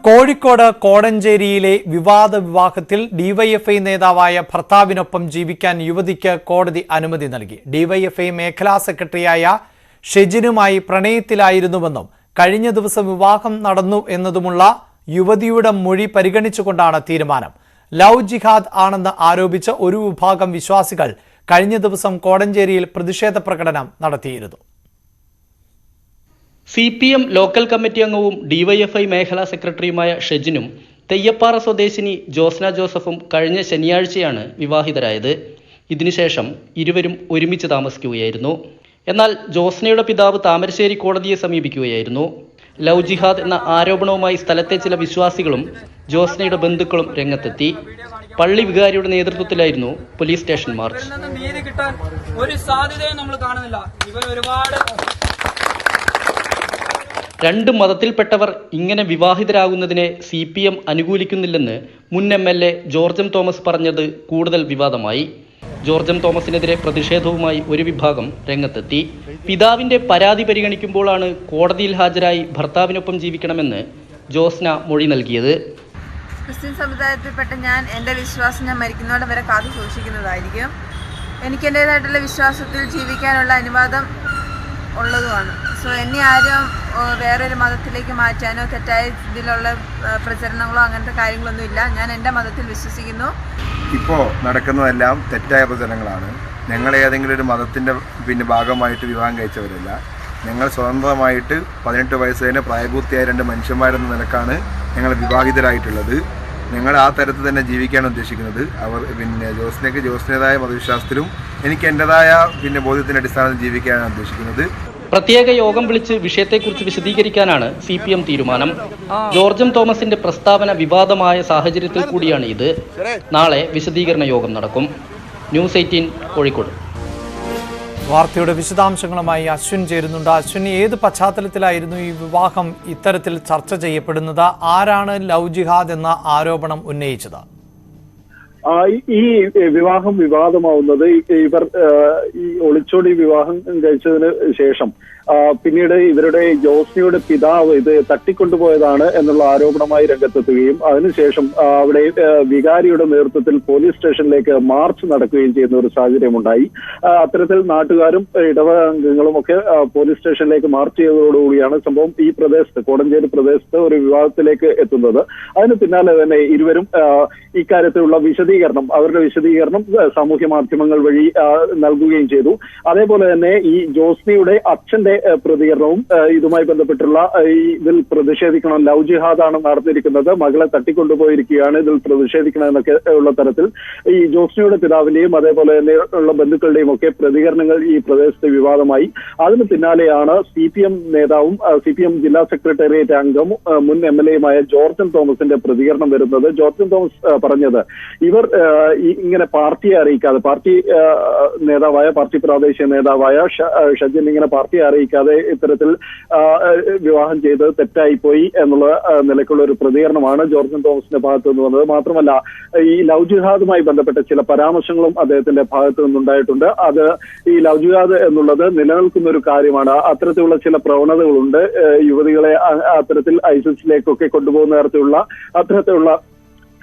കോഴിക്കോട് കോടഞ്ചേരിയിലെ വിവാദ വിവാഹത്തിൽ ഡിവൈഎഫ്ഐ നേതാവായ ഭർത്താവിനൊപ്പം ജീവിക്കാൻ യുവതിക്ക് കോടതി അനുമതി നൽകി. ഡിവൈഎഫ്ഐ മേഖലാ സെക്രട്ടറിയായ ഷെജിനുമായി പ്രണയത്തിലായിരുന്നുവെന്നും കഴിഞ്ഞ ദിവസം വിവാഹം നടന്നു എന്നതുമുള്ള യുവതിയുടെ മൊഴി പരിഗണിച്ചുകൊണ്ടാണ് തീരുമാനം. ലവ് ജിഹാദ് ആണെന്ന് ആരോപിച്ച് ഒരു വിഭാഗം വിശ്വാസികൾ കഴിഞ്ഞ ദിവസം കോടഞ്ചേരിയിൽ പ്രതിഷേധ പ്രകടനം നടത്തിയിരുന്നു. CPM ലോക്കൽ കമ്മിറ്റി അംഗവും ഡിവൈഎഫ്ഐ മേഖലാ സെക്രട്ടറിയുമായ ഷെജിനും തെയ്യപ്പാറ സ്വദേശിനി ജോസ്ന ജോസഫും കഴിഞ്ഞ ശനിയാഴ്ചയാണ് വിവാഹിതരായത്. ഇതിനുശേഷം ഇരുവരും ഒരുമിച്ച് താമസിക്കുകയായിരുന്നു. എന്നാൽ ജോസ്നയുടെ പിതാവ് താമരശ്ശേരി കോടതിയെ സമീപിക്കുകയായിരുന്നു. ലവ് ജിഹാദ് എന്ന ആരോപണവുമായി സ്ഥലത്തെ ചില വിശ്വാസികളും ജോസ്നയുടെ ബന്ധുക്കളും രംഗത്തെത്തി. പള്ളി വികാരിയുടെ നേതൃത്വത്തിലായിരുന്നു പോലീസ് സ്റ്റേഷൻ മാർച്ച്. നീതി കിട്ടാൻ ഒരു സാധ്യതയും നമ്മൾ കാണുന്നില്ല. ഇവർ ഒരുപാട് രണ്ട് മതത്തിൽപ്പെട്ടവർ ഇങ്ങനെ വിവാഹിതരാകുന്നതിനെ CPM അനുകൂലിക്കുന്നില്ലെന്ന് മുൻ MLA ജോർജ് എം തോമസ് പറഞ്ഞത് കൂടുതൽ വിവാദമായി. ജോർജ് എം തോമസിനെതിരെ പ്രതിഷേധവുമായി ഒരു വിഭാഗം രംഗത്തെത്തി. പിതാവിന്റെ പരാതി പരിഗണിക്കുമ്പോഴാണ് കോടതിയിൽ ഹാജരായി ഭർത്താവിനൊപ്പം ജീവിക്കണമെന്ന് ജോസ്ന മൊഴി നൽകിയത്. ക്രിസ്ത്യൻ സമുദായത്തിൽപ്പെട്ട എൻ്റെ വിശ്വാസം ഞാൻ മരിക്കുന്നതോടെ വരെ കാത്തു സൂക്ഷിക്കുന്നതായിരിക്കും. എനിക്ക് എൻ്റേതായിട്ടുള്ള വിശ്വാസത്തിൽ ജീവിക്കാനുള്ള അനുവാദം ഉള്ളതുമാണ്. സോ എന്നെ ആരും വേറൊരു മതത്തിലേക്ക് മാറ്റാനോ തെറ്റായ ഇതിലുള്ള പ്രചരണങ്ങളോ അങ്ങനത്തെ കാര്യങ്ങളൊന്നും ഇല്ല. ഞാൻ എൻ്റെ മതത്തിൽ വിശ്വസിക്കുന്നു. ഇപ്പോൾ നടക്കുന്നതെല്ലാം തെറ്റായ പ്രചരണങ്ങളാണ്. ഞങ്ങൾ ഏതെങ്കിലും ഒരു മതത്തിൻ്റെ ഭാഗമായിട്ട് വിവാഹം കഴിച്ചവരല്ല. ഞങ്ങൾ സ്വതന്ത്രമായിട്ട് 18 വയസ്സ് കഴിഞ്ഞ പ്രായപൂർത്തിയായ 2 മനുഷ്യന്മാരെന്ന നിലക്കാണ് ഞങ്ങൾ വിവാഹിതരായിട്ടുള്ളത്. ഞങ്ങൾ ആ തരത്തിൽ തന്നെ ജീവിക്കാനാണ് ഉദ്ദേശിക്കുന്നത്. അവർ ജോസ്നയ്ക്ക് ജോസ്നേതായ മതവിശ്വാസത്തിലും എനിക്ക് എൻ്റെതായ ബോധ്യത്തിൻ്റെ അടിസ്ഥാനത്തിൽ ജീവിക്കാനാണ് ഉദ്ദേശിക്കുന്നത്. പ്രത്യേക യോഗം വിളിച്ച് വിഷയത്തെക്കുറിച്ച് വിശദീകരിക്കാനാണ് CPM തീരുമാനം. ജോർജ് എം തോമസിന്റെ പ്രസ്താവന വിവാദമായ സാഹചര്യത്തിൽ കൂടിയാണ് ഇത്. നാളെ വിശദീകരണ യോഗം നടക്കും. ന്യൂസ് 18 കോഴിക്കോട്. വാർത്തയുടെ വിശദാംശങ്ങളുമായി അശ്വിൻ ചേരുന്നുണ്ട്. അശ്വിൻ, ഏത് പശ്ചാത്തലത്തിലായിരുന്നു ഈ വിവാഹം ഇത്തരത്തിൽ ചർച്ച ചെയ്യപ്പെടുന്നത്? ആരാണ് ലവ് ജിഹാദ് എന്ന ആരോപണം ഉന്നയിച്ചത്? ഈ വിവാഹം വിവാദമാവുന്നത് ഇവർ ഈ ഒളിച്ചോടി വിവാഹം കഴിച്ചതിന് ശേഷം പിന്നീട് ഇവരുടെ ജോസ്നയുടെ പിതാവ് ഇത് തട്ടിക്കൊണ്ടുപോയതാണ് എന്നുള്ള ആരോപണമായി രംഗത്തെത്തുകയും അതിനുശേഷം അവിടെ വികാരിയുടെ നേതൃത്വത്തിൽ പോലീസ് സ്റ്റേഷനിലേക്ക് മാർച്ച് നടക്കുകയും ചെയ്യുന്ന ഒരു സാഹചര്യമുണ്ടായി. അത്തരത്തിൽ നാട്ടുകാരും ഇടവകാംഗങ്ങളും ഒക്കെ പോലീസ് സ്റ്റേഷനിലേക്ക് മാർച്ച് ചെയ്തതോടുകൂടിയാണ് സംഭവം ഈ പ്രദേശത്ത് കോടഞ്ചേരി പ്രദേശത്ത് ഒരു വിവാദത്തിലേക്ക് എത്തുന്നത്. അതിന് പിന്നാലെ തന്നെ ഇരുവരും ഇക്കാര്യത്തിലുള്ള അവരുടെ വിശദീകരണം സാമൂഹ്യ മാധ്യമങ്ങൾ വഴി നൽകുകയും ചെയ്തു. അതേപോലെ തന്നെ ഈ ജോസ്നയുടെ അച്ഛന്റെ പ്രതികരണവും ഇതുമായി ബന്ധപ്പെട്ടുള്ള ഇതിൽ പ്രതിഷേധിക്കണം, ലവ് ജിഹാദാണ് നടന്നിരിക്കുന്നത്, മകളെ തട്ടിക്കൊണ്ടുപോയിരിക്കുകയാണ്, ഇതിൽ പ്രതിഷേധിക്കണം എന്നൊക്കെ ഉള്ള തരത്തിൽ ഈ ജോസ്നയുടെ പിതാവിന്റെയും അതേപോലെ തന്നെ ഉള്ള ബന്ധുക്കളുടെയും ഒക്കെ പ്രതികരണങ്ങൾ ഈ പ്രദേശത്ത് വിവാദമായി. അതിന് പിന്നാലെയാണ് CPM നേതാവും CPM ജില്ലാ സെക്രട്ടേറിയറ്റ് അംഗം മുൻ MLAയുമായ ജോർജ് എം തോമസിന്റെ പ്രതികരണം വരുന്നത്. ജോർജ് എം തോമസ് പറഞ്ഞത് ഇവർ ഇങ്ങനെ പാർട്ടിയെ അറിയിക്കാതെ, പാർട്ടി പ്രാദേശിക നേതാവായ ഷജിൻ ഇങ്ങനെ പാർട്ടിയെ അറിയിക്കാതെ ഇത്തരത്തിൽ വിവാഹം ചെയ്ത് തെറ്റായിപ്പോയി എന്നുള്ള നിലയ്ക്കുള്ള ഒരു പ്രതികരണമാണ് ജോർജ് എം തോമസിന്റെ ഭാഗത്തു നിന്ന് വന്നത്. മാത്രമല്ല ഈ ലവ് ജിഹാദുമായി ബന്ധപ്പെട്ട ചില പരാമർശങ്ങളും അദ്ദേഹത്തിന്റെ ഭാഗത്തു നിന്നുണ്ടായിട്ടുണ്ട്. അത് ഈ ലവ് ജിഹാദ് എന്നുള്ളത് നിലനിൽക്കുന്ന ഒരു കാര്യമാണ്. അത്തരത്തിലുള്ള ചില പ്രവണതകളുണ്ട്. യുവതികളെ അത്തരത്തിൽ ഐസിസിലേക്കൊക്കെ കൊണ്ടുപോകുന്ന അത്തരത്തിലുള്ള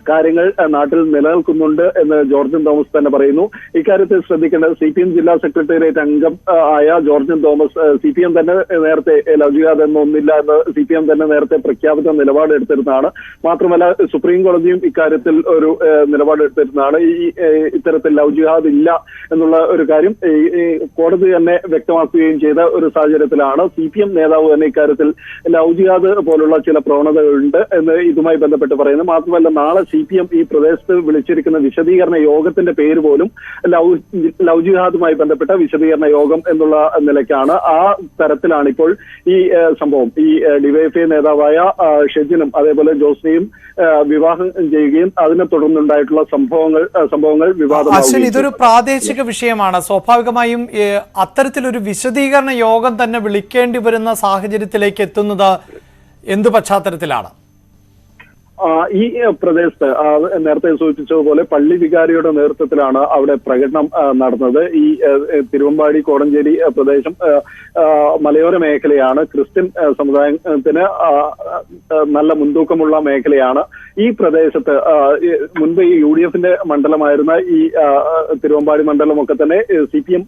കാര്യങ്ങൾ നാട്ടിൽ നിലനിൽക്കുന്നുണ്ട് എന്ന് ജോർജ് എം തോമസ് തന്നെ പറയുന്നു. ഇക്കാര്യത്തിൽ ശ്രദ്ധിക്കേണ്ടത് CPM ജില്ലാ സെക്രട്ടേറിയറ്റ് അംഗം ആയ ജോർജ് എം തോമസ് CPM തന്നെ നേരത്തെ ലവ് ജിഹാദ് എന്നൊന്നില്ല എന്ന് CPM തന്നെ നേരത്തെ പ്രഖ്യാപിത നിലപാട് എടുത്തിരുന്നതാണ്. മാത്രമല്ല സുപ്രീം കോടതിയും ഇക്കാര്യത്തിൽ ഒരു നിലപാട് എടുത്തിരുന്നതാണ്. ഇത്തരത്തിൽ ലവ് ജിഹാദ് ഇല്ല എന്നുള്ള ഒരു കാര്യം കോടതി തന്നെ വ്യക്തമാക്കുകയും ചെയ്ത ഒരു സാഹചര്യത്തിലാണ് CPM നേതാവ് തന്നെ ഇക്കാര്യത്തിൽ ലവ് ജിഹാദ് പോലുള്ള ചില പ്രവണതകളുണ്ട് എന്ന് ഇതുമായി ബന്ധപ്പെട്ട് പറയുന്നത്. മാത്രമല്ല നാളെ CPM ഈ പ്രദേശത്ത് വിളിച്ചിരിക്കുന്ന വിശദീകരണ യോഗത്തിന്റെ പേര് പോലും ലവ് ജിഹാദുമായി ബന്ധപ്പെട്ട വിശദീകരണ യോഗം എന്നുള്ള നിലയ്ക്കാണ്. ആ തരത്തിലാണ് ഇപ്പോൾ ഈ സംഭവം. ഈ ഡിവൈഎഫ്ഐ നേതാവായ ഷെജിനും അതേപോലെ ജോസ്നയും വിവാഹം ചെയ്യുകയും അതിനെ തുടർന്നുണ്ടായിട്ടുള്ള സംഭവങ്ങൾ വിവാദമാവുകയും. ഇതൊരു പ്രാദേശിക വിഷയമാണ്. സ്വാഭാവികമായും അത്തരത്തിലൊരു വിശദീകരണ യോഗം തന്നെ വിളിക്കേണ്ടി വരുന്ന സാഹചര്യത്തിലേക്ക് എത്തുന്നത് എന്ത് പശ്ചാത്തലത്തിലാണ്? ഈ പ്രദേശത്ത് നേരത്തെ സൂചിപ്പിച്ചതുപോലെ പള്ളി വികാരിയുടെ നേതൃത്വത്തിലാണ് അവിടെ പ്രകടനം നടന്നത്. ഈ തിരുവമ്പാടി കോടഞ്ചേരി പ്രദേശം മലയോര മേഖലയാണ്. ക്രിസ്ത്യൻ സമുദായത്തിന് നല്ല മുൻതൂക്കമുള്ള മേഖലയാണ്. ഈ പ്രദേശത്ത് മുൻപ് ഈ UDF-ന്റെ മണ്ഡലമായിരുന്ന ഈ തിരുവമ്പാടി മണ്ഡലമൊക്കെ തന്നെ CPM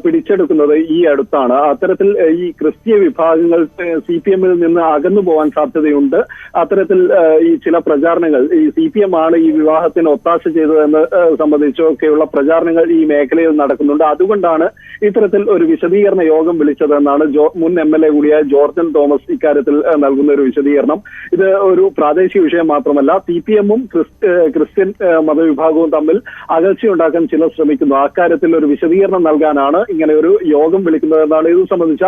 പിടിച്ചെടുക്കുന്നത് ഈ അടുത്താണ്. അത്തരത്തിൽ ഈ ക്രിസ്തീയ വിഭാഗങ്ങൾ CPM-ൽ നിന്ന് അകന്നു പോകാൻ സാധ്യതയുണ്ട്. അത്തരത്തിൽ ഈ ചില പ്രചാരണങ്ങൾ ഈ CPM ആണ് ഈ വിവാഹത്തിന് ഒത്താശ ചെയ്തതെന്ന് സംബന്ധിച്ചൊക്കെയുള്ള പ്രചാരണങ്ങൾ ഈ മേഖലയിൽ നടക്കുന്നുണ്ട്. അതുകൊണ്ടാണ് ഇത്തരത്തിൽ ഒരു വിശദീകരണ യോഗം വിളിച്ചതെന്നാണ് മുൻ MLA കൂടിയായ ജോർജൻ തോമസ് ഇക്കാര്യത്തിൽ നൽകുന്ന ഒരു വിശദീകരണം. ഇത് ഒരു പ്രാദേശിക വിഷയം മാത്രമല്ല, CPM-ഉം ക്രിസ്ത്യൻ മതവിഭാഗവും തമ്മിൽ അകൽച്ചയുണ്ടാക്കാൻ ചിലർ ശ്രമിക്കുന്നു. അക്കാര്യത്തിൽ ഒരു വിശദീകരണം നൽകാനാണ് ഇങ്ങനെ ഒരു യോഗം വിളിക്കുന്നതെന്നാണ് ഇത് സംബന്ധിച്ച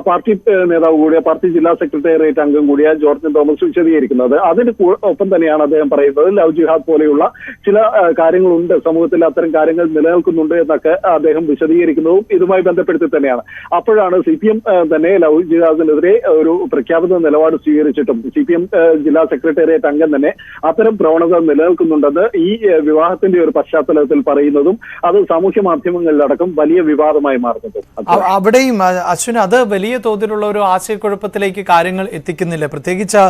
പാർട്ടി നേതാവ് കൂടിയ പാർട്ടി ജില്ലാ സെക്രട്ടേറിയറ്റ് അംഗം കൂടിയ ജോർജൻ തോമസ് വിശദീകരിക്കുന്നത്. അതിന് ഒപ്പം തന്നെയാണ് അദ്ദേഹം പറയുന്നത് ലവ് ജിഹാദ് പോലെയുള്ള ചില കാര്യങ്ങളുണ്ട് സമൂഹത്തിൽ, അത്തരം കാര്യങ്ങൾ നിലനിൽക്കുന്നുണ്ട് എന്നൊക്കെ അദ്ദേഹം വിശദീകരിക്കുന്നതും ഇതുമായി ബന്ധപ്പെടുത്തി തന്നെയാണ്. അപ്പോഴാണ് CPM തന്നെ ലവ് ജിഹാദിനെതിരെ ഒരു പ്രഖ്യാപിത നിലപാട് സ്വീകരിച്ചിട്ടും CPM ജില്ലാ സെക്രട്ടേറിയറ്റ് അംഗം തന്നെ അത്തരം പ്രവണത നിലനിൽക്കുന്നുണ്ടെന്ന് ഈ വിവാഹത്തിന്റെ ഒരു പശ്ചാത്തലത്തിൽ പറയുന്നതും അത് സാമൂഹ്യ മാധ്യമങ്ങളിലടക്കം വലിയ വിവാദമായി മാറുന്നതും. അവിടെയും അശ്വിൻ അത് വലിയ തോതിലുള്ള ഒരു ആശയക്കുഴപ്പത്തിലേക്ക് കാര്യങ്ങൾ എത്തിക്കുന്നില്ല. പ്രത്യേകിച്ച്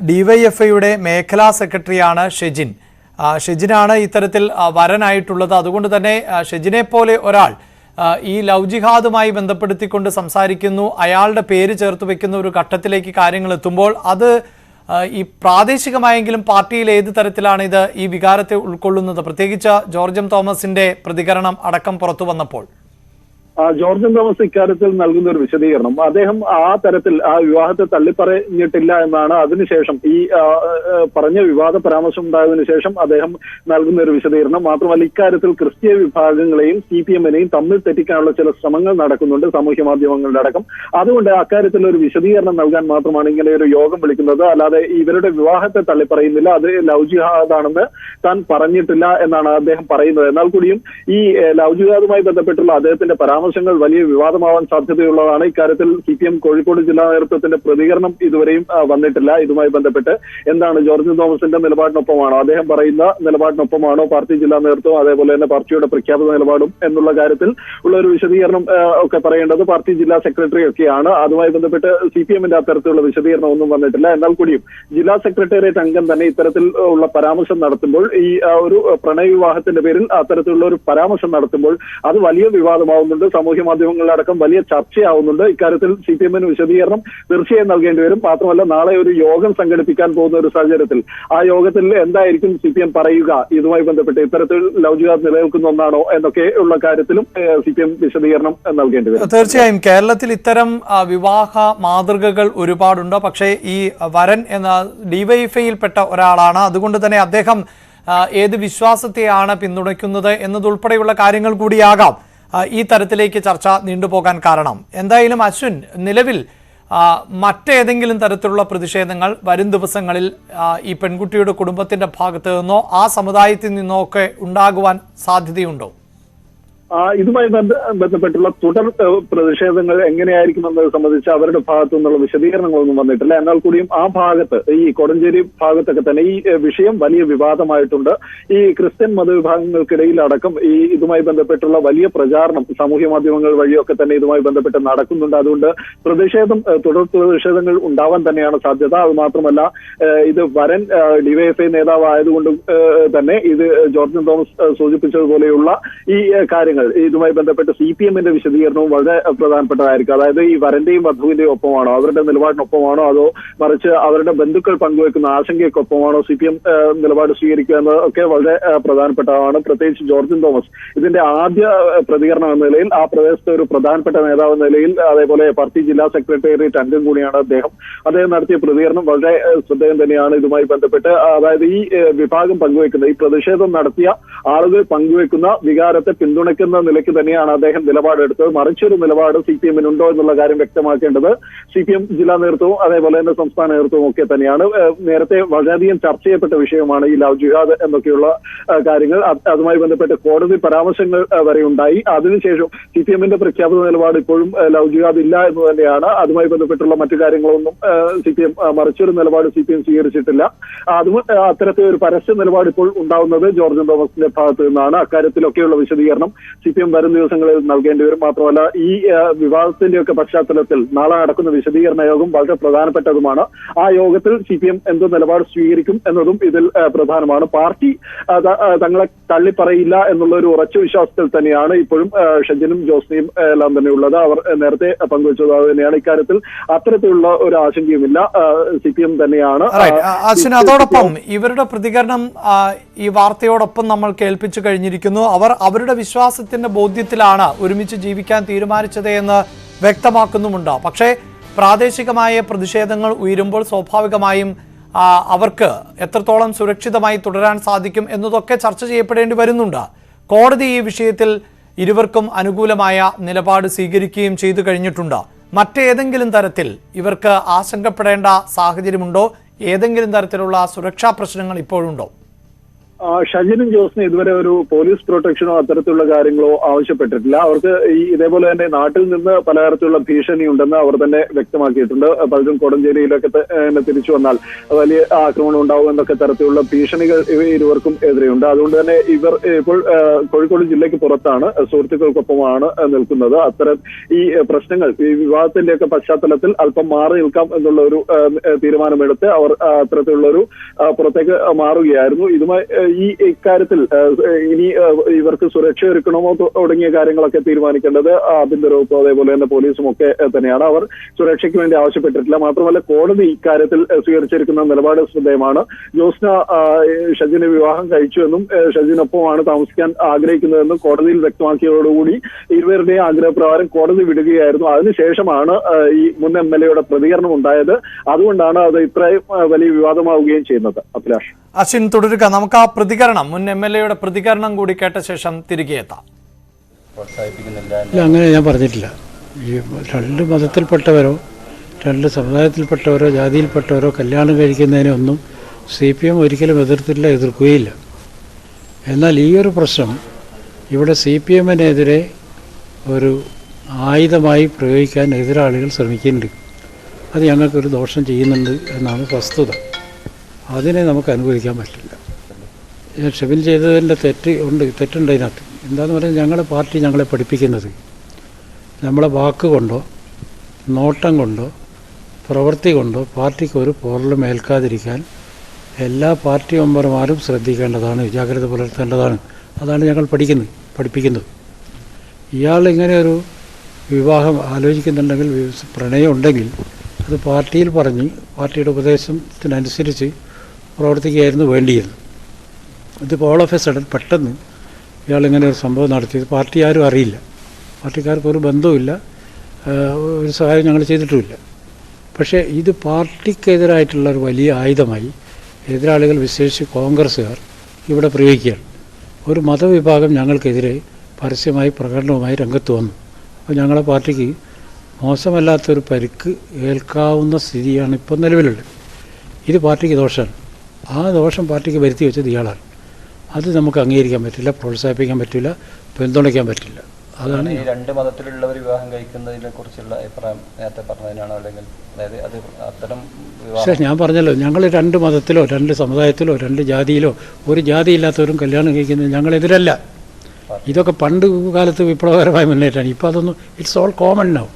DYFIയുടെ മേഖലാ സെക്രട്ടറിയാണ് ഷെജിൻ. ഷെജിനാണ് ഇത്തരത്തിൽ വരനായിട്ടുള്ളത്. അതുകൊണ്ട് തന്നെ ഷെജിനെ പോലെ ഒരാൾ ഈ ലവ് ജിഹാദുമായി ബന്ധപ്പെടുത്തിക്കൊണ്ട് സംസാരിക്കുന്നു, അയാളുടെ പേര് ചേർത്ത് വെക്കുന്ന ഒരു ഘട്ടത്തിലേക്ക് കാര്യങ്ങൾ എത്തുമ്പോൾ അത് ഈ പ്രാദേശികമായെങ്കിലും പാർട്ടിയിൽ ഏത് തരത്തിലാണ് ഇത് ഈ വികാരത്തെ ഉൾക്കൊള്ളുന്നത്? പ്രത്യേകിച്ച് ജോർജൻ തോമസിന്റെ പ്രതികരണം അടക്കം പുറത്തു വന്നപ്പോൾ ജോർജൻ തോമസ് ഇക്കാര്യത്തിൽ നൽകുന്ന ഒരു വിശദീകരണം, അദ്ദേഹം ആ തരത്തിൽ ആ വിവാഹത്തെ തള്ളിപ്പറഞ്ഞിട്ടില്ല എന്നാണ് അതിനുശേഷം ഈ പറഞ്ഞ വിവാദ പരാമർശം ഉണ്ടായതിനു ശേഷം അദ്ദേഹം നൽകുന്ന ഒരു വിശദീകരണം. മാത്രമല്ല ഇക്കാര്യത്തിൽ ക്രിസ്തീയ വിഭാഗങ്ങളെയും CPM-നെയും തമ്മിൽ തെറ്റിക്കാനുള്ള ചില ശ്രമങ്ങൾ നടക്കുന്നുണ്ട് സാമൂഹ്യ മാധ്യമങ്ങളുടെ അടക്കം. അതുകൊണ്ട് അക്കാര്യത്തിൽ ഒരു വിശദീകരണം നൽകാൻ മാത്രമാണ് ഇങ്ങനെ ഒരു യോഗം വിളിക്കുന്നത്. അല്ലാതെ ഇവരുടെ വിവാഹത്തെ തള്ളിപ്പറയുന്നില്ല, അത് ലവ് ജിഹാദാണെന്ന് താൻ പറഞ്ഞിട്ടില്ല എന്നാണ് അദ്ദേഹം പറയുന്നത്. എന്നാൽ കൂടിയും ഈ ലവ് ജിഹാദുമായി ബന്ധപ്പെട്ടുള്ള അദ്ദേഹത്തിന്റെ പരാമർശങ്ങൾ വലിയ വിവാദമാവാൻ സാധ്യതയുള്ളതാണ്. ഇക്കാര്യത്തിൽ CPM കോഴിക്കോട് ജില്ലാ നേതൃത്വത്തിന്റെ പ്രതികരണം ഇതുവരെയും വന്നിട്ടില്ല. ഇതുമായി ബന്ധപ്പെട്ട് എന്താണ് ജോർജൻ തോമസിന്റെ നിലപാടിനൊപ്പമാണോ, അദ്ദേഹം പറയുന്ന നിലപാടിനൊപ്പമാണോ പാർട്ടി ജില്ലാ നേതൃത്വം, അതേപോലെ തന്നെ പാർട്ടിയുടെ പ്രഖ്യാപിത നിലപാടും എന്നുള്ള കാര്യത്തിൽ ഉള്ള ഒരു വിശദീകരണം ഒക്കെ പറയേണ്ടത് പാർട്ടി ജില്ലാ സെക്രട്ടറി ഒക്കെയാണ്. അതുമായി ബന്ധപ്പെട്ട് CPM-ന്റെ അത്തരത്തിലുള്ള വിശദീകരണം ഒന്നും വന്നിട്ടില്ല. എന്നാൽ കൂടിയും ജില്ലാ സെക്രട്ടേറിയറ്റ് അംഗം തന്നെ ഇത്തരത്തിൽ ഉള്ള പരാമർശം നടത്തുമ്പോൾ, ഈ ഒരു പ്രണയ വിവാഹത്തിന്റെ പേരിൽ അത്തരത്തിലുള്ള ഒരു പരാമർശം നടത്തുമ്പോൾ അത് വലിയ വിവാദമാവുന്നുണ്ട്, സാമൂഹ്യ മാധ്യമങ്ങളിലടക്കം വലിയ ചർച്ചയാവുന്നുണ്ട്. ഇക്കാര്യത്തിൽ CPM-ന് വിശദീകരണം തീർച്ചയായും നൽകേണ്ടി വരും. മാത്രമല്ല നാളെ ഒരു യോഗം സംഘടിപ്പിക്കാൻ പോകുന്ന ഒരു സാഹചര്യത്തിൽ ആ യോഗത്തിൽ എന്തായിരിക്കും CPM പറയുക, ഇതുമായി ബന്ധപ്പെട്ട് ഇത്തരത്തിൽ ലവ് ജിഹാദ് നിലനിൽക്കുന്ന ഒന്നാണോ എന്നൊക്കെ ഉള്ള കാര്യത്തിലും CPM വിശദീകരണം നൽകേണ്ടി വരും. തീർച്ചയായും കേരളത്തിൽ ഇത്തരം വിവാഹ മാതൃകകൾ ഒരുപാടുണ്ട്. പക്ഷേ ഈ വരൻ എന്ന DYFIയിൽപ്പെട്ട ഒരാളാണ്. അതുകൊണ്ട് തന്നെ അദ്ദേഹം ഏത് വിശ്വാസത്തെയാണ് പിന്തുണയ്ക്കുന്നത് എന്നതുൾപ്പെടെയുള്ള കാര്യങ്ങൾ കൂടിയാകാം ഈ തരത്തിലേക്ക് ചർച്ച നീണ്ടുപോകാൻ കാരണം. എന്തായാലും അശ്വിൻ, നിലവിൽ മറ്റേതെങ്കിലും തരത്തിലുള്ള പ്രതിഷേധങ്ങൾ വരും ദിവസങ്ങളിൽ ഈ പെൺകുട്ടിയുടെ കുടുംബത്തിന്റെ ഭാഗത്തു നിന്നോ ആ സമുദായത്തിൽ നിന്നോ ഒക്കെ ഉണ്ടാകുവാൻ സാധ്യതയുണ്ടോ? ഇതുമായി ബന്ധപ്പെട്ടുള്ള തുടർ പ്രതിഷേധങ്ങൾ എങ്ങനെയായിരിക്കുമെന്നത് സംബന്ധിച്ച് അവരുടെ ഭാഗത്തു നിന്നുള്ള വിശദീകരണങ്ങളൊന്നും വന്നിട്ടില്ല. എന്നാൽ കൂടിയും ആ ഭാഗത്ത് ഈ കോടഞ്ചേരി ഭാഗത്തൊക്കെ തന്നെ ഈ വിഷയം വലിയ വിവാദമായിട്ടുണ്ട്. ഈ ക്രിസ്ത്യൻ മതവിഭാഗങ്ങൾക്കിടയിൽ അടക്കം ഈ ഇതുമായി ബന്ധപ്പെട്ടുള്ള വലിയ പ്രചാരണം സാമൂഹ്യ മാധ്യമങ്ങൾ വഴിയൊക്കെ തന്നെ ഇതുമായി ബന്ധപ്പെട്ട് നടക്കുന്നുണ്ട്. അതുകൊണ്ട് തുടർ പ്രതിഷേധങ്ങൾ ഉണ്ടാവാൻ തന്നെയാണ് സാധ്യത. അത് മാത്രമല്ല ഇത് വരൻ DYFI നേതാവ് ആയതുകൊണ്ട് തന്നെ ഇത് ജോർജൻ തോമസ് സൂചിപ്പിച്ചതുപോലെയുള്ള ഈ കാര്യങ്ങൾ ഇതുമായി ബന്ധപ്പെട്ട് CPM-ന്റെ വിശദീകരണവും വളരെ പ്രധാനപ്പെട്ടതായിരിക്കും. അതായത് ഈ വരന്റെയും വധുവിന്റെയും ഒപ്പമാണോ, അവരുടെ നിലപാടിനൊപ്പമാണോ, അതോ മറിച്ച് അവരുടെ ബന്ധുക്കൾ പങ്കുവെക്കുന്ന ആശങ്കയ്ക്കൊപ്പമാണോ CPM നിലപാട് സ്വീകരിക്കുക എന്നതൊക്കെ വളരെ പ്രധാനപ്പെട്ടതാണ്. പ്രത്യേകിച്ച് ജോർജൻ തോമസ് ഇതിന്റെ ആദ്യ പ്രതികരണം എന്ന നിലയിൽ ആ പ്രദേശത്തെ ഒരു പ്രധാനപ്പെട്ട നേതാവ് എന്ന നിലയിൽ, അതേപോലെ പാർട്ടി ജില്ലാ സെക്രട്ടേറിയറ്റ് അംഗം കൂടിയാണ് അദ്ദേഹം നടത്തിയ പ്രതികരണം വളരെ ശ്രദ്ധേയം തന്നെയാണ്. ഇതുമായി ബന്ധപ്പെട്ട് അതായത് ഈ വിഭാഗം പങ്കുവെക്കുന്ന ഈ പ്രതിഷേധം നടത്തിയ ആളുകൾ പങ്കുവെക്കുന്ന വികാരത്തെ പിന്തുണയ്ക്കുന്ന സ്വീകരിക്കുന്ന നിലയ്ക്ക് തന്നെയാണ് അദ്ദേഹം നിലപാടെടുത്തത്. മറിച്ചൊരു നിലപാട് CPM ഉണ്ടോ എന്നുള്ള കാര്യം വ്യക്തമാക്കേണ്ടത് CPM ജില്ലാ നേതൃത്വവും അതേപോലെ തന്നെ സംസ്ഥാന നേതൃത്വവും ഒക്കെ തന്നെയാണ്. നേരത്തെ വളരെയധികം ചർച്ച ചെയ്യപ്പെട്ട വിഷയമാണ് ഈ ലവ് ജിഹാദ് എന്നൊക്കെയുള്ള കാര്യങ്ങൾ. അതുമായി ബന്ധപ്പെട്ട് കോടതി പരാമർശങ്ങൾ വരെ ഉണ്ടായി. അതിനുശേഷം CPMന്റെ പ്രഖ്യാപിത നിലപാട് ഇപ്പോഴും ലവ് ജിഹാദ് ഇല്ല എന്ന് തന്നെയാണ്. അതുമായി ബന്ധപ്പെട്ടുള്ള മറ്റു കാര്യങ്ങളൊന്നും CPM മറിച്ചൊരു നിലപാട് CPM സ്വീകരിച്ചിട്ടില്ല. അതും അത്തരത്തിലൊരു പരസ്യ നിലപാട് ഇപ്പോൾ ഉണ്ടാവുന്നത് ജോർജൻ തോമസിന്റെ ഭാഗത്ത് നിന്നാണ്. അക്കാര്യത്തിലൊക്കെയുള്ള വിശദീകരണം CPM വരും ദിവസങ്ങളിൽ നൽകേണ്ടി വരും. മാത്രമല്ല ഈ വിവാദത്തിന്റെയൊക്കെ പശ്ചാത്തലത്തിൽ നാളെ നടക്കുന്ന വിശദീകരണ യോഗം വളരെ പ്രധാനപ്പെട്ടതുമാണ്. ആ യോഗത്തിൽ CPM എന്ത് നിലപാട് സ്വീകരിക്കും എന്നതും ഇതിൽ പ്രധാനമാണ്. പാർട്ടി തങ്ങളെ തള്ളിപ്പറയില്ല എന്നുള്ള ഒരു ഉറച്ച വിശ്വാസത്തിൽ തന്നെയാണ് ഇപ്പോഴും ഷജിനും ജോസ്നയും എല്ലാം തന്നെ ഉള്ളത്. അവർ നേരത്തെ പങ്കുവച്ചത് അത് തന്നെയാണ്. ഇക്കാര്യത്തിൽ അത്തരത്തിലുള്ള ഒരു ആശങ്കയുമില്ല. CPM തന്നെയാണ്. അതോടൊപ്പം ഇവരുടെ പ്രതികരണം ഈ വാർത്തയോടൊപ്പം നമ്മൾ കേൾപ്പിച്ചു കഴിഞ്ഞിരിക്കുന്നു. അവർ അവരുടെ വിശ്വാസത്തിന്റെ ബോധ്യത്തിലാണ് ഒരുമിച്ച് ജീവിക്കാൻ തീരുമാനിച്ചത് എന്ന് വ്യക്തമാക്കുന്നുമുണ്ട്. പക്ഷേ പ്രാദേശികമായ പ്രതിഷേധങ്ങൾ ഉയരുമ്പോൾ സ്വാഭാവികമായും അവർക്ക് എത്രത്തോളം സുരക്ഷിതമായി തുടരാൻ സാധിക്കും എന്നതൊക്കെ ചർച്ച ചെയ്യപ്പെടേണ്ടി വരുന്നുണ്ട്. കോടതി ഈ വിഷയത്തിൽ ഇരുവർക്കും അനുകൂലമായ നിലപാട് സ്വീകരിക്കുകയും ചെയ്തു കഴിഞ്ഞിട്ടുണ്ട്. മറ്റേതെങ്കിലും തരത്തിൽ ഇവർക്ക് ആശങ്കപ്പെടേണ്ട സാഹചര്യമുണ്ടോ? ഏതെങ്കിലും തരത്തിലുള്ള സുരക്ഷാ പ്രശ്നങ്ങൾ ഇപ്പോഴുണ്ടോ? ഷജിനും ജോസിനും ഇതുവരെ ഒരു പോലീസ് പ്രൊട്ടക്ഷനോ അത്തരത്തിലുള്ള കാര്യങ്ങളോ ആവശ്യപ്പെട്ടിട്ടില്ല. അവർക്ക് ഇതേപോലെ തന്നെ നാട്ടിൽ നിന്ന് പലതരത്തിലുള്ള ഭീഷണി ഉണ്ടെന്ന് അവർ തന്നെ വ്യക്തമാക്കിയിട്ടുണ്ട്. പലരും കോടഞ്ചേരിയിലൊക്കെ തിരിച്ചു വന്നാൽ വലിയ ആക്രമണം ഉണ്ടാവും എന്നൊക്കെ തരത്തിലുള്ള ഭീഷണികൾ ഇരുവർക്കും എതിരെയുണ്ട്. അതുകൊണ്ട് തന്നെ ഇവർ ഇപ്പോൾ കോഴിക്കോട് ജില്ലയ്ക്ക് പുറത്താണ്, സുഹൃത്തുക്കൾക്കൊപ്പമാണ് നിൽക്കുന്നത്. അത്തരം ഈ പ്രശ്നങ്ങൾ ഈ വിവാദത്തിന്റെയൊക്കെ പശ്ചാത്തലത്തിൽ അല്പം മാറി നിൽക്കാം എന്നുള്ള ഒരു തീരുമാനമെടുത്ത് അവർ അത്തരത്തിലുള്ളൊരു പുറത്തേക്ക് മാറുകയായിരുന്നു. ഇതുമായി ഈ ഇക്കാര്യത്തിൽ ഇനി ഇവർക്ക് സുരക്ഷ ഒരുക്കണമോ തുടങ്ങിയ കാര്യങ്ങളൊക്കെ തീരുമാനിക്കേണ്ടത് ആഭ്യന്തര വകുപ്പ് അതേപോലെ തന്നെ പോലീസും ഒക്കെ തന്നെയാണ്. അവർ സുരക്ഷയ്ക്ക് വേണ്ടി ആവശ്യപ്പെട്ടിട്ടില്ല. മാത്രമല്ല കോടതി ഇക്കാര്യത്തിൽ സ്വീകരിച്ചിരിക്കുന്ന നിലപാട് ശ്രദ്ധേയമാണ്. ജോസ്ന ഷജിന് വിവാഹം കഴിച്ചുവെന്നും ഷജിനൊപ്പമാണ് താമസിക്കാൻ ആഗ്രഹിക്കുന്നതെന്നും കോടതിയിൽ വ്യക്തമാക്കിയതോടുകൂടി ഇരുവരുടെയും ആഗ്രഹപ്രകാരം കോടതി വിടുകയായിരുന്നു. അതിനുശേഷമാണ് ഈ മുൻ MLAയുടെ പ്രതികരണം ഉണ്ടായത്. അതുകൊണ്ടാണ് അത് ഇത്രയും വലിയ വിവാദമാവുകയും ചെയ്യുന്നത്. അഭിലാഷ്, അശ്വിൻ തുടരുക. നമുക്ക് ആ പ്രതികരണം, മുൻ MLAയുടെ പ്രതികരണം കൂടി കേട്ട ശേഷം തിരികെ എത്താം. അങ്ങനെ ഞാൻ പറഞ്ഞിട്ടില്ല. ഈ രണ്ട് മതത്തിൽപ്പെട്ടവരോ രണ്ട് സമുദായത്തിൽപ്പെട്ടവരോ ജാതിയിൽപ്പെട്ടവരോ കല്യാണം കഴിക്കുന്നതിനൊന്നും CPM ഒരിക്കലും എതിർത്തില്ല, എതിർക്കുകയില്ല. എന്നാൽ ഈ ഒരു പ്രശ്നം ഇവിടെ CPMനെതിരെ ഒരു ആയുധമായി പ്രയോഗിക്കാൻ എതിരാളികൾ ശ്രമിക്കുന്നുണ്ട്. അത് ഞങ്ങൾക്കൊരു ദോഷം ചെയ്യുന്നുണ്ട് എന്നാണ് വസ്തുത. അതിനെ നമുക്ക് അനുവദിക്കാൻ പറ്റില്ല. ഷെബിൻ ചെയ്തതിൻ്റെ തെറ്റുണ്ട് അതിനകത്ത്. എന്താണെന്ന് പറഞ്ഞാൽ ഞങ്ങളുടെ പാർട്ടി ഞങ്ങളെ പഠിപ്പിക്കുന്നത് നമ്മളെ വാക്കുകൊണ്ടോ നോട്ടം കൊണ്ടോ പ്രവൃത്തി കൊണ്ടോ പാർട്ടിക്ക് ഒരു പോറലും ഏൽക്കാതിരിക്കാൻ എല്ലാ പാർട്ടി മെമ്പർമാരും ശ്രദ്ധിക്കേണ്ടതാണ്, ജാഗ്രത പുലർത്തേണ്ടതാണ്. അതാണ് ഞങ്ങൾ പഠിപ്പിക്കുന്നത്. ഇയാൾ ഇങ്ങനെ ഒരു വിവാഹം ആലോചിക്കുന്നുണ്ടെങ്കിൽ, പ്രണയം ഉണ്ടെങ്കിൽ അത് പാർട്ടിയിൽ പറഞ്ഞ് പാർട്ടിയുടെ ഉപദേശത്തിനനുസരിച്ച് പ്രവർത്തിക്കുകയായിരുന്നു വേണ്ടിയിരുന്നത്. ഇതിപ്പോൾ ഓൾ ഓഫ് എ സഡൻ പെട്ടെന്ന് ഇയാളിങ്ങനെ ഒരു സംഭവം നടത്തിയത് പാർട്ടി ആരും അറിയില്ല, പാർട്ടിക്കാർക്ക് ഒരു ബന്ധവുമില്ല, ഒരു സഹായം ഞങ്ങൾ ചെയ്തിട്ടുമില്ല. പക്ഷേ ഇത് പാർട്ടിക്കെതിരായിട്ടുള്ള ഒരു വലിയ ആയുധമായി എതിരാളികൾ, വിശേഷിച്ച് കോൺഗ്രസ്സുകാർ ഇവിടെ പ്രയോഗിക്കുകയാണ്. ഒരു മതവിഭാഗം ഞങ്ങൾക്കെതിരെ പരസ്യമായി പ്രകടനവുമായി രംഗത്ത് വന്നു. അപ്പോൾ ഞങ്ങളെ പാർട്ടിക്ക് മോശമല്ലാത്തൊരു പരിക്ക് ഏൽക്കാവുന്ന സ്ഥിതിയാണ് ഇപ്പോൾ നിലവിലുള്ളത്. ഇത് പാർട്ടിക്ക് ദോഷമാണ്. ആ ദോഷം പാർട്ടിക്ക് വരുത്തി വെച്ചത് ഇയാളാണ്. അത് നമുക്ക് അംഗീകരിക്കാൻ പറ്റില്ല, പ്രോത്സാഹിപ്പിക്കാൻ പറ്റില്ല, പിന്തുണയ്ക്കാൻ പറ്റില്ല. അതാണ് ഈ രണ്ട് മതത്തിലുള്ളവർ വിവാഹം കഴിക്കുന്നതിനെ കുറിച്ചുള്ള അഭിപ്രായം നേരത്തെ പറഞ്ഞതിനാണോ, അല്ലെങ്കിൽ അതായത് അത് അത്തരം പക്ഷേ ഞാൻ പറഞ്ഞല്ലോ, ഞങ്ങൾ രണ്ട് മതത്തിലോ രണ്ട് സമുദായത്തിലോ രണ്ട് ജാതിയിലോ ഒരു ജാതി ഇല്ലാത്തവരും കല്യാണം കഴിക്കുന്നത് ഞങ്ങളെതിരല്ല. ഇതൊക്കെ പണ്ട് കാലത്ത് വിപ്ലവകരമായ മുന്നേറ്റമാണ്. ഇപ്പോൾ അതൊന്നും ഇറ്റ്സ് ഓൾ കോമൺ നൗ.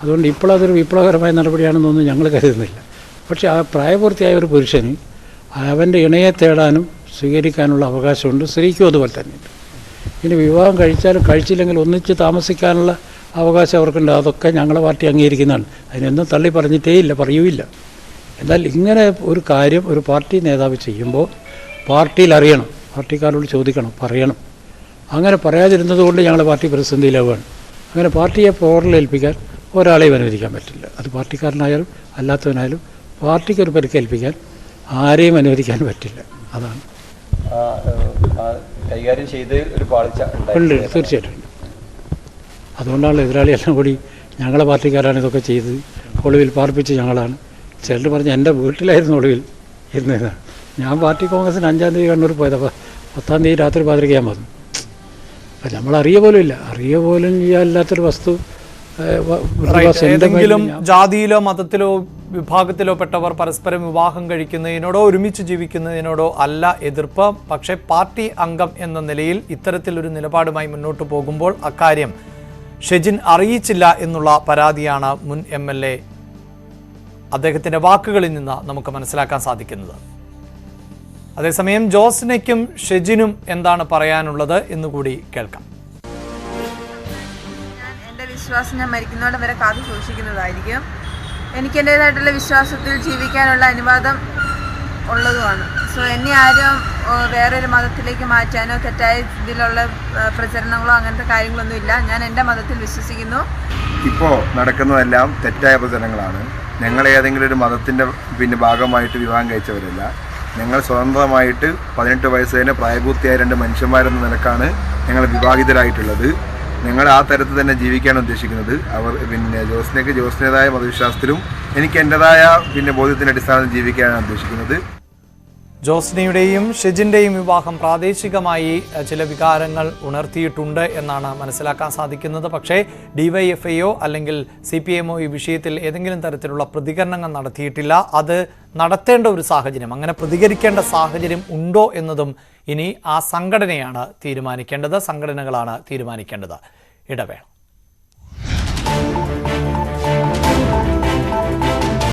അതുകൊണ്ട് ഇപ്പോൾ അതൊരു വിപ്ലവകരമായ നടപടിയാണെന്നൊന്നും ഞങ്ങൾ കരുതുന്നില്ല. പക്ഷേ ആ പ്രായപൂർത്തിയായ ഒരു പുരുഷന് അവൻ്റെ ഇണയെ തേടാനും സ്വീകരിക്കാനുള്ള അവകാശമുണ്ട്, സ്ത്രീക്കും അതുപോലെ തന്നെയുണ്ട്. ഇനി വിവാഹം കഴിച്ചാലും കഴിച്ചില്ലെങ്കിൽ ഒന്നിച്ച് താമസിക്കാനുള്ള അവകാശം അവർക്കുണ്ട്. അതൊക്കെ ഞങ്ങളെ പാർട്ടി അംഗീകരിക്കുന്നതാണ്. അതിനൊന്നും തള്ളി പറഞ്ഞിട്ടേ ഇല്ല, പറയുകയില്ല. എന്നാൽ ഇങ്ങനെ ഒരു കാര്യം ഒരു പാർട്ടി നേതാവ് ചെയ്യുമ്പോൾ പാർട്ടിയിൽ അറിയണം, പാർട്ടിക്കാരോട് ചോദിക്കണം, പറയണം. അങ്ങനെ പറയാതിരുന്നത് കൊണ്ട് ഞങ്ങളെ പാർട്ടി പ്രതിസന്ധിയിലാവുകയാണ്. അങ്ങനെ പാർട്ടിയെ പോറലേൽപ്പിക്കാൻ ഒരാളെയും അനുവദിക്കാൻ പറ്റില്ല. അത് പാർട്ടിക്കാരനായാലും അല്ലാത്തവനായാലും പാർട്ടിക്കൊരു പരിക്കേൽപ്പിക്കാൻ ആരെയും അനുവദിക്കാൻ പറ്റില്ല. അതാണ് കൈകാര്യം ചെയ്ത് ഒരു പാളിച്ച ഉണ്ട്, തീർച്ചയായിട്ടും. അതുകൊണ്ടാണ് എതിരാളിയെല്ലാം കൂടി ഞങ്ങളെ പാർട്ടിക്കാരാണ് ഇതൊക്കെ ചെയ്ത് ഒളിവിൽ പാർപ്പിച്ച് ഞങ്ങളാണ്. ചിലർ പറഞ്ഞ് എൻ്റെ വീട്ടിലായിരുന്നു ഒളിവിൽ ഇരുന്നതാണ്. ഞാൻ പാർട്ടി കോൺഗ്രസിന് 5-ാം തീയതി കണ്ണൂർ പോയത്. അപ്പോൾ 10-ാം തീയതി രാത്രി പാതിരിക്കാൻ വന്നു. അപ്പം നമ്മൾ അറിയുക പോലും ചെയ്യാനില്ലാത്തൊരു വസ്തു ഏതെങ്കിലും ജാതിയിലോ മതത്തിലോ വിഭാഗത്തിലോ പെട്ടവർ പരസ്പരം വിവാഹം കഴിക്കുന്നതിനോടോ ഒരുമിച്ച് ജീവിക്കുന്നതിനോടോ അല്ല എതിർപ്പ്. പക്ഷേ പാർട്ടി അംഗം എന്ന നിലയിൽ ഇത്തരത്തിലൊരു നിലപാടുമായി മുന്നോട്ട് പോകുമ്പോൾ അക്കാര്യം ഷെജിൻ അറിയിച്ചില്ല എന്നുള്ള പരാതിയാണ് മുൻ MLA അദ്ദേഹത്തിൻ്റെ വാക്കുകളിൽ നിന്ന് നമുക്ക് മനസ്സിലാക്കാൻ സാധിക്കുന്നത്. അതേസമയം ജോസ്നയ്ക്കും ഷെജിനും എന്താണ് പറയാനുള്ളത് എന്നുകൂടി കേൾക്കാം. എൻ്റെ വിശ്വാസം ഞാൻ മരിക്കുന്നോടെ വരെ കാത്തു സൂക്ഷിക്കുന്നതായിരിക്കും. എനിക്ക് എൻ്റേതായിട്ടുള്ള വിശ്വാസത്തിൽ ജീവിക്കാനുള്ള അനുവാദം ഉള്ളതുമാണ്. സോ എന്നെ ആരും വേറൊരു മതത്തിലേക്ക് മാറ്റാനോ തെറ്റായ ഇതിലുള്ള പ്രചരണങ്ങളോ അങ്ങനത്തെ കാര്യങ്ങളൊന്നും ഇല്ല. ഞാൻ എൻ്റെ മതത്തിൽ വിശ്വസിക്കുന്നു. ഇപ്പോൾ നടക്കുന്നതെല്ലാം തെറ്റായ പ്രചരണങ്ങളാണ്. ഞങ്ങൾ ഏതെങ്കിലും ഒരു മതത്തിൻ്റെ ഭാഗമായിട്ട് വിവാഹം കഴിച്ചവരല്ല. ഞങ്ങൾ സ്വതന്ത്രമായിട്ട് 18 വയസ്സ് തന്നെ പ്രായപൂർത്തിയായ 2 മനുഷ്യന്മാരെന്ന നിലക്കാണ് ഞങ്ങൾ വിവാഹിതരായിട്ടുള്ളത്. ഞങ്ങൾ ആ തരത്തിൽ തന്നെ ജീവിക്കാൻ ഉദ്ദേശിക്കുന്നത്. അവർ ജോസ്നയ്ക്ക് ജോസ്നേതായ മതവിശ്വാസത്തിലും എനിക്ക് എൻ്റെതായ ബോധ്യത്തിൻ്റെ അടിസ്ഥാനത്തിൽ ജീവിക്കാനാണ് ഉദ്ദേശിക്കുന്നത്. ജോസ്നയുടെയും ഷെജിൻ്റെയും വിവാഹം പ്രാദേശികമായി ചില വികാരങ്ങൾ ഉണർത്തിയിട്ടുണ്ട് എന്നാണ് മനസ്സിലാക്കാൻ സാധിക്കുന്നത്. പക്ഷേ DYFIയോ അല്ലെങ്കിൽ CPMO ഈ വിഷയത്തിൽ ഏതെങ്കിലും തരത്തിലുള്ള പ്രതികരണങ്ങൾ നടത്തിയിട്ടില്ല. അത് നടത്തേണ്ട ഒരു സാഹചര്യം, അങ്ങനെ പ്രതികരിക്കേണ്ട സാഹചര്യം ഉണ്ടോ എന്നതും ഇനി ആ സംഘടനയാണ് തീരുമാനിക്കേണ്ടത്, സംഘടനകളാണ് തീരുമാനിക്കേണ്ടത്. ഇടവേള.